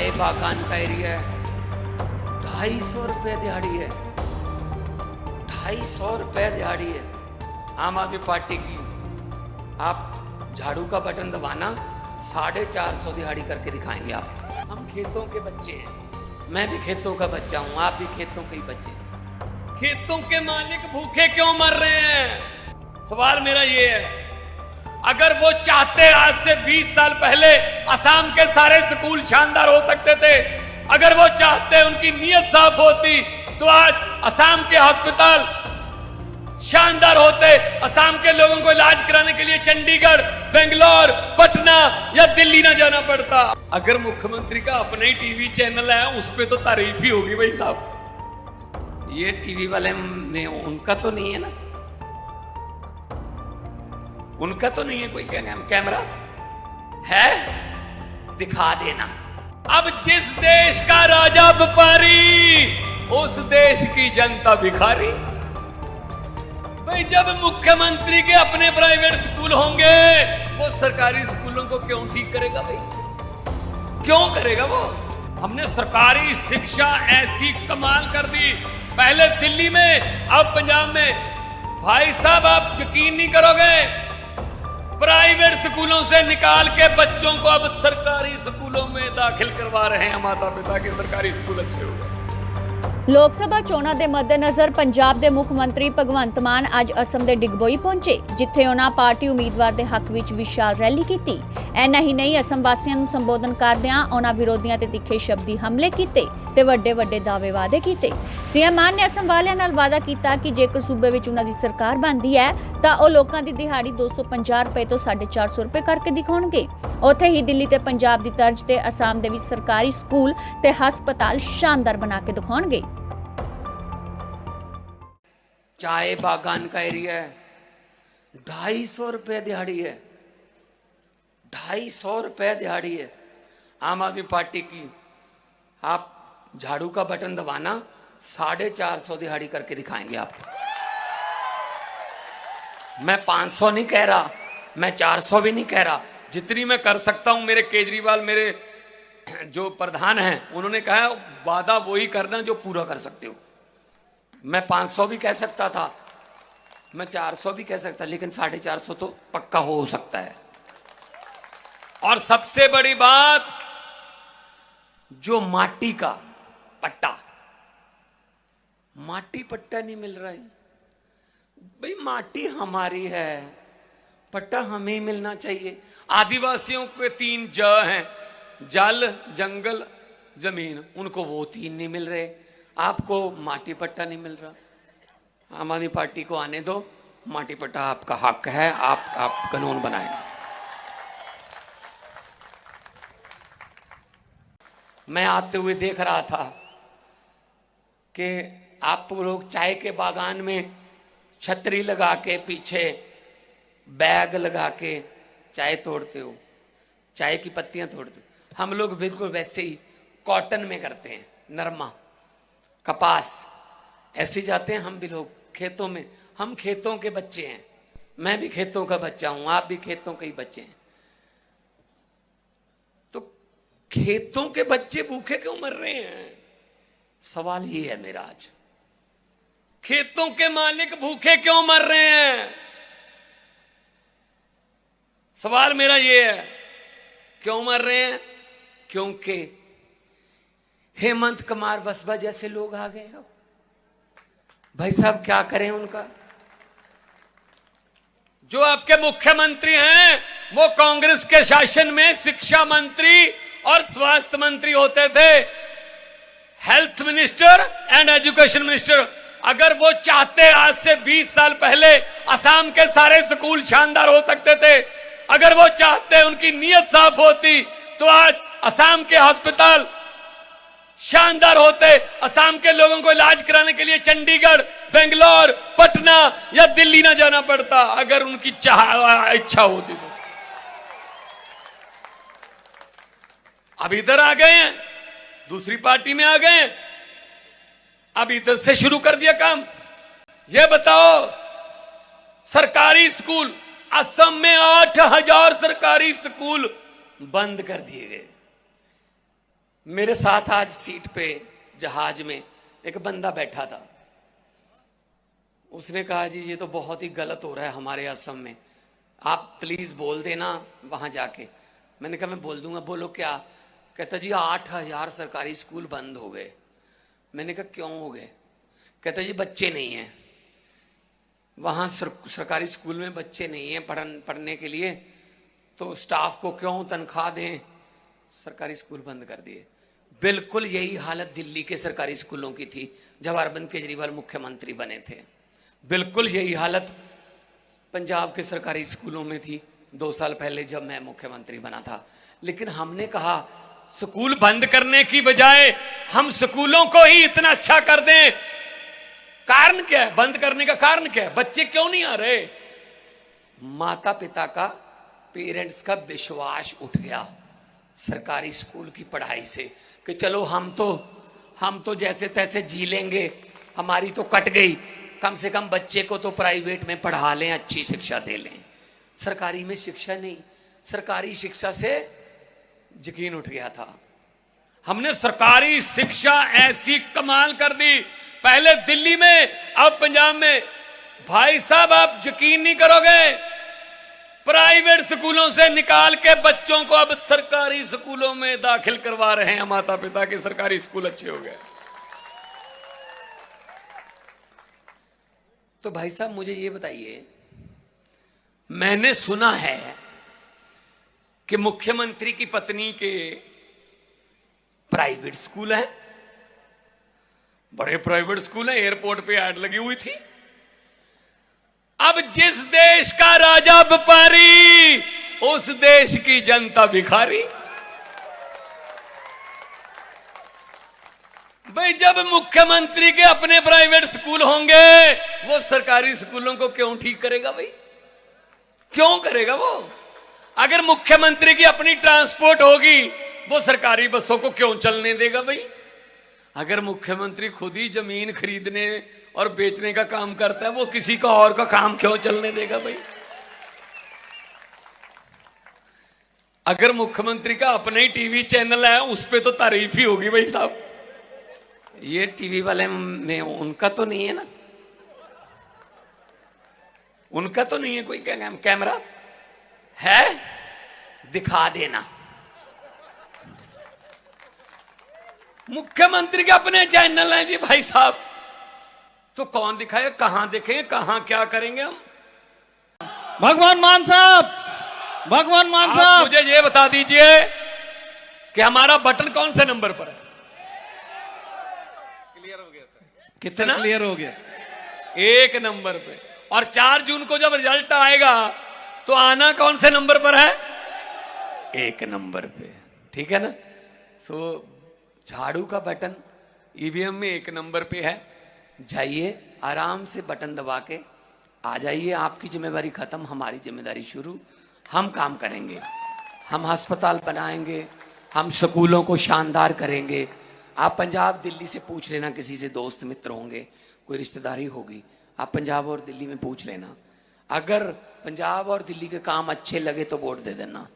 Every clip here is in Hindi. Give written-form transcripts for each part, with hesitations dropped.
चाय बागान का एरिया है, 250 रुपए दिहाड़ी है, 250 रुपए दिहाड़ी है आम आदमी पार्टी की। आप झाड़ू का बटन दबाना, 450 दिहाड़ी करके दिखाएंगे आप। हम खेतों के बच्चे हैं, मैं भी खेतों का बच्चा हूं, आप भी खेतों के ही बच्चे हैं। खेतों के मालिक भूखे क्यों मर रहे हैं? सवाल मेरा ये है। अगर वो चाहते आज से 20 साल पहले असम के सारे स्कूल शानदार हो सकते थे, अगर वो चाहते उनकी नीयत साफ होती तो आज असम के अस्पताल शानदार होते। असम के लोगों को इलाज कराने के लिए चंडीगढ़, बेंगलोर, पटना या दिल्ली ना जाना पड़ता। अगर मुख्यमंत्री का अपना ही टीवी चैनल है उस पे तो तारीफ ही होगी भाई साहब। ये टीवी वाले में उनका तो नहीं है ना, उनका तो नहीं है कोई कैमरा है, दिखा देना। अब जिस देश का राजा व्यापारी, उस देश की जनता भिखारी। भाई जब मुख्यमंत्री के अपने प्राइवेट स्कूल होंगे, वो सरकारी स्कूलों को क्यों ठीक करेगा? भाई क्यों करेगा वो? हमने सरकारी शिक्षा ऐसी कमाल कर दी, पहले दिल्ली में अब पंजाब में। भाई साहब आप यकीन नहीं करोगे, प्राइवेट स्कूलों से निकाल के बच्चों को अब सरकारी स्कूलों में दाखिल करवा रहे हैं माता पिता के, सरकारी स्कूल अच्छे हो गए। ਲੋਕ ਸਭਾ ਚੋਣਾਂ ਦੇ ਮੱਦੇਨਜ਼ਰ ਪੰਜਾਬ ਦੇ ਮੁੱਖ ਮੰਤਰੀ ਭਗਵੰਤ ਮਾਨ ਅੱਜ ਅਸਮ ਦੇ ਡਿਗਬੋਈ ਪਹੁੰਚੇ, ਜਿੱਥੇ ਉਹਨਾਂ ਪਾਰਟੀ ਉਮੀਦਵਾਰ ਦੇ ਹੱਕ ਵਿੱਚ ਵਿਸ਼ਾਲ ਰੈਲੀ ਕੀਤੀ। ਐਨਾ ਹੀ ਨਹੀਂ, ਅਸਮ ਵਾਸੀਆਂ ਨੂੰ ਸੰਬੋਧਨ ਕਰਦਿਆਂ ਉਹਨਾਂ ਵਿਰੋਧੀਆਂ ਤੇ ਤਿੱਖੇ ਸ਼ਬਦੀ ਹਮਲੇ ਕੀਤੇ ਤੇ ਵੱਡੇ ਵੱਡੇ ਵਾਅਦੇ ਕੀਤੇ। ਸੀਐਮ ਮਾਨ ਨੇ ਅਸਮ ਵਾਲਿਆਂ ਨਾਲ ਵਾਅਦਾ ਕੀਤਾ ਕਿ ਜੇਕਰ ਸੂਬੇ ਵਿੱਚ ਉਹਨਾਂ ਦੀ ਸਰਕਾਰ ਬਣਦੀ ਹੈ ਤਾਂ ਉਹ ਲੋਕਾਂ ਦੀ ਦਿਹਾੜੀ 250 ਰੁਪਏ ਤੋਂ 450 ਰੁਪਏ ਕਰਕੇ ਦਿਖਾਉਣਗੇ। ਉੱਥੇ ਹੀ ਦਿੱਲੀ ਤੇ ਪੰਜਾਬ ਦੀ ਤਰਜ਼ ਤੇ ਅਸਾਮ ਦੇ ਵਿੱਚ ਸਰਕਾਰੀ ਸਕੂਲ ਤੇ ਹਸਪਤਾਲ ਸ਼ਾਨਦਾਰ ਬਣਾ ਕੇ ਦਿਖਾਉਣਗੇ। चाय बागान का एरिया है, 250 रुपए दिहाड़ी है, 250 रुपए दिहाड़ी है आम आदमी पार्टी की। आप झाड़ू का बटन दबाना, 450 दिहाड़ी करके दिखाएंगे आप। मैं 500 नहीं कह रहा, मैं 400 भी नहीं कह रहा, जितनी मैं कर सकता हूं। मेरे केजरीवाल, मेरे जो प्रधान हैं, उन्होंने कहा वादा वही करना जो पूरा कर सकते हो। मैं 500 भी कह सकता था, मैं 400 भी कह सकता, लेकिन 450 तो पक्का हो सकता है। और सबसे बड़ी बात, जो माटी का पट्टा, माटी पट्टा नहीं मिल रहा है भाई। माटी हमारी है, पट्टा हमें मिलना चाहिए। आदिवासियों के 3 ज हैं, जल, जंगल, जमीन, उनको वो 3 नहीं मिल रहे। आपको माटी पट्टा नहीं मिल रहा। आम आदमी पार्टी को आने दो, माटी पट्टा आपका हक है, आप कानून बनाएंगे। मैं आते हुए देख रहा था कि आप लोग चाय के बागान में छतरी लगा के, पीछे बैग लगा के चाय तोड़ते हो, चाय की पत्तियां तोड़ते हो। हम लोग बिल्कुल वैसे ही कॉटन में करते हैं, नरमा, कपास, ऐसे जाते हैं हम भी लोग खेतों में। हम खेतों के बच्चे हैं, मैं भी खेतों का बच्चा हूं, आप भी खेतों के ही बच्चे हैं। तो खेतों के बच्चे भूखे क्यों मर रहे हैं? सवाल ये है मेरा आज। खेतों के मालिक भूखे क्यों मर रहे हैं? सवाल मेरा ये है। क्यों मर रहे हैं? क्योंकि हेमंत कुमार वसवा जैसे लोग आ गए हो। भाई साहब क्या करें उनका? जो आपके मुख्यमंत्री हैं वो कांग्रेस के शासन में शिक्षा मंत्री और स्वास्थ्य मंत्री होते थे, health minister and education minister. अगर वो चाहते आज से 20 साल पहले असम के सारे स्कूल शानदार हो सकते थे, अगर वो चाहते उनकी नीयत साफ होती तो आज असम के अस्पताल शानदार होते। असम के लोगों को इलाज कराने के लिए चंडीगढ़, बेंगलोर, पटना या दिल्ली ना जाना पड़ता, अगर उनकी इच्छा होती तो। अब इधर आ गए हैं, दूसरी पार्टी में आ गए हैं, अब इधर से शुरू कर दिया काम। ये बताओ, सरकारी स्कूल असम में 8000 सरकारी स्कूल बंद कर दिए गए। मेरे साथ आज सीट पे जहाज में एक बंदा बैठा था। उसने कहा जी ये तो बहुत ही गलत हो रहा है हमारे असम में, आप प्लीज बोल देना वहां जाके। मैंने कहा मैं बोल दूंगा। बोलो क्या? कहता जी 8,000 सरकारी स्कूल बंद हो गए। मैंने कहा क्यों हो गए? कहता जी बच्चे नहीं हैं वहां, सरकारी स्कूल में बच्चे नहीं हैं पढ़ने के लिए, तो स्टाफ को क्यों तनख्वाह दें, सरकारी स्कूल बंद कर दिए। बिल्कुल यही हालत दिल्ली के सरकारी स्कूलों की थी जब अरविंद केजरीवाल मुख्यमंत्री बने थे। बिल्कुल यही हालत पंजाब के सरकारी स्कूलों में थी 2 साल पहले जब मैं मुख्यमंत्री बना था। लेकिन हमने कहा स्कूल बंद करने की बजाय हम स्कूलों को ही इतना अच्छा कर दें। कारण क्या है बंद करने का? कारण क्या है? बच्चे क्यों नहीं आ रहे? माता पिता का, पेरेंट्स का विश्वास उठ गया सरकारी स्कूल की पढ़ाई से कि चलो हम तो जैसे तैसे जी लेंगे, हमारी तो कट गई, कम से कम बच्चे को तो प्राइवेट में पढ़ा लें, अच्छी शिक्षा दे लें। सरकारी में शिक्षा नहीं, सरकारी शिक्षा से यकीन उठ गया था। हमने सरकारी शिक्षा ऐसी कमाल कर दी, पहले दिल्ली में अब पंजाब में। भाई साहब आप यकीन नहीं करोगे, प्राइवेट स्कूलों से निकाल के बच्चों को अब सरकारी स्कूलों में दाखिल करवा रहे हैं माता पिता के। सरकारी स्कूल अच्छे हो गए। तो भाई साहब मुझे ये बताइए, मैंने सुना है कि मुख्यमंत्री की पत्नी के प्राइवेट स्कूल है, बड़े प्राइवेट स्कूल है, एयरपोर्ट पे ऐड लगी हुई थी। अब जिस देश का राजा व्यापारी, उस देश की जनता भिखारी। भाई जब मुख्यमंत्री के अपने प्राइवेट स्कूल होंगे, वो सरकारी स्कूलों को क्यों ठीक करेगा? भाई क्यों करेगा वो? अगर मुख्यमंत्री की अपनी ट्रांसपोर्ट होगी, वो सरकारी बसों को क्यों चलने देगा? भाई अगर मुख्यमंत्री खुद ही जमीन खरीदने और बेचने का काम करता है, वो किसी का और का काम क्यों चलने देगा? भाई अगर मुख्यमंत्री का अपना ही टीवी चैनल है, उस पे तो तारीफ ही होगी भाई साहब। ये टीवी वाले में उनका तो नहीं है ना, उनका तो नहीं है कोई कैमरा है, दिखा देना। मुख्यमंत्री के अपने चैनल हैं जी भाई साहब, तो कौन दिखाए, कहां देखें, कहां क्या करेंगे हम? भगवान मान साहब, भगवान मान साहब, मुझे ये बता दीजिए कि हमारा बटन कौन से नंबर पर है? क्लियर हो गया सर। कितना क्लियर हो गया? 1 नंबर पे। और 4 जून को जब रिजल्ट आएगा तो आना कौन से नंबर पर है? 1 नंबर पे। ठीक है ना? तो झाड़ू का बटन ईवीएम में 1 नंबर पे है। जाइए आराम से बटन दबा के आ जाइए, आपकी जिम्मेदारी खत्म, हमारी जिम्मेदारी शुरू। हम काम करेंगे, हम अस्पताल बनाएंगे, हम स्कूलों को शानदार करेंगे। आप पंजाब दिल्ली से पूछ लेना, किसी से दोस्त मित्र होंगे, कोई रिश्तेदारी होगी, आप पंजाब और दिल्ली में पूछ लेना। अगर पंजाब और दिल्ली के काम अच्छे लगे तो वोट दे देना,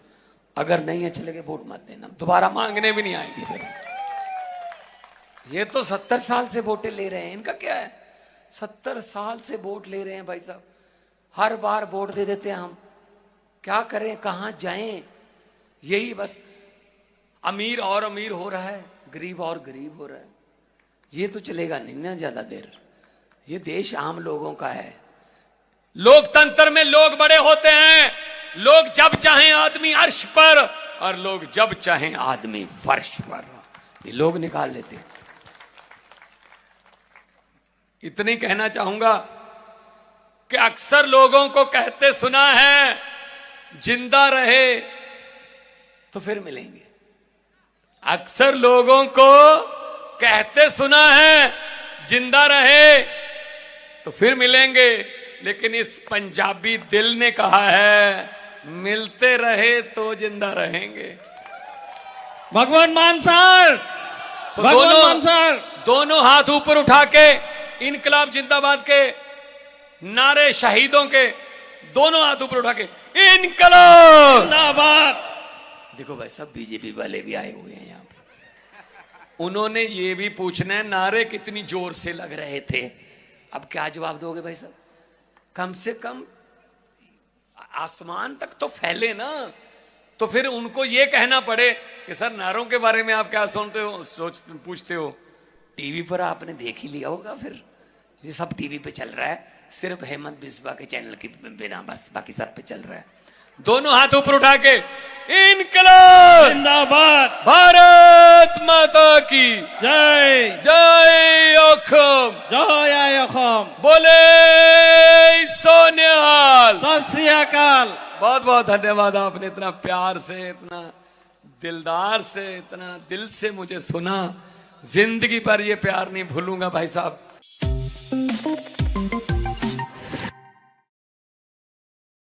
अगर नहीं अच्छे लगे वोट मत देना, दोबारा मांगने भी नहीं आएंगे फिर। ये तो 70 साल से वोटें ले रहे हैं, इनका क्या है? 70 साल से वोट ले रहे हैं भाई साहब, हर बार वोट दे देते हैं हम। क्या करें, कहां जाएं? यही बस, अमीर और अमीर हो रहा है, गरीब और गरीब हो रहा है। ये तो चलेगा नहीं ना ज्यादा देर। ये देश आम लोगों का है। लोकतंत्र में लोग बड़े होते हैं, लोग जब चाहें आदमी अर्श पर और लोग जब चाहें आदमी फर्श पर, ये लोग निकाल लेते हैं। इतने कहना चाहूंगा कि अक्सर लोगों को कहते सुना है, जिंदा रहे तो फिर मिलेंगे। अक्सर लोगों को कहते सुना है, जिंदा रहे तो फिर मिलेंगे, लेकिन इस पंजाबी दिल ने कहा है, मिलते रहे तो जिंदा रहेंगे। भगवान मान सर, तो भगवान मान सर, दोनों हाथ ऊपर उठा के इनकलाब जिंदाबाद के नारे, शहीदों के दोनों हाथ ऊपर उठा के इनकलाब जिंदाबाद। देखो भाई सब बीजेपी वाले भी आए हुए हैं यहाँ पे। उन्होंने ये भी पूछना है नारे कितनी जोर से लग रहे थे। अब क्या जवाब दोगे भाई साहब? कम से कम आसमान तक तो फैले ना। तो फिर उनको ये कहना पड़े कि सर नारों के बारे में आप क्या सुनते हो, पूछते हो। टीवी पर आपने देख ही लिया होगा, फिर ये सब टीवी पे चल रहा है, सिर्फ हेमंत बिस्वा के चैनल के बिना, बस बाकी सब पे चल रहा है। दोनों हाथ ऊपर उठा के इनकलाब जिंदाबाद, भारत माता की जय जय अखम जय अखम, बोले सोनिहाल। सत श्री अकाल। बहुत बहुत धन्यवाद, आपने इतना प्यार से, इतना दिलदार से, इतना दिल से मुझे सुना। जिंदगी पर ये प्यार नहीं भूलूंगा भाई साहब।